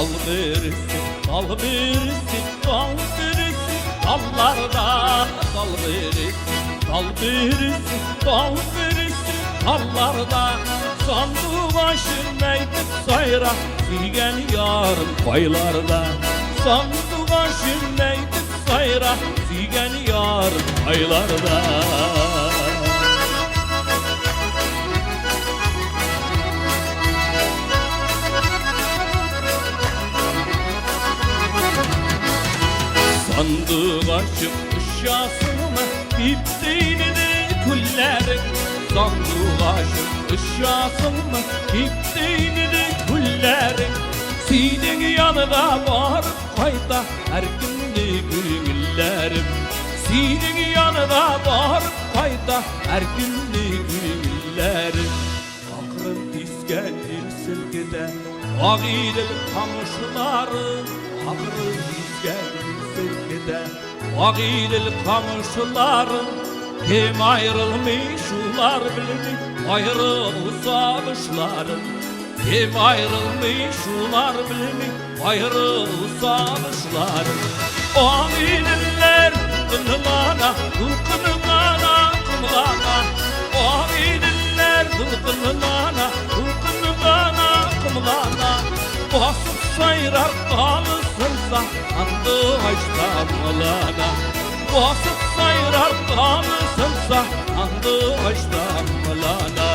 Dal birisi, dal birisi, dal birisi, dallarda. Dal birisi, dal birisi, dal birisi, dallarda. Sandı başın meytip sayra, silgen yarım paylarda. Sandı başın meytip sayra, silgen yarım paylarda. Sandık açıp ışıasını bittiğini de kullerin. Sandık açıp ışıasını bittiğini de kullerin. Senin yanına varıp kayda her günlü günlerim. Senin yanına varıp kayda her günlü günlerim. Akırın tiz gelir silgide ağidil kamışların. Akırın tiz gelir silgide ağidil kamışların. Kim ayrılmış ular bilmi ayrılsamışların. Kim ayrılmış ular bilmi ayrılsamışların. Ağidiller kınılana, kınılana, kınılana. Ağidiller kınılana, kınılana, kınılana. Basıp sayrar kalısınsa andı açtamılana. Basıp sayrar kalısınsa andı açtamılana.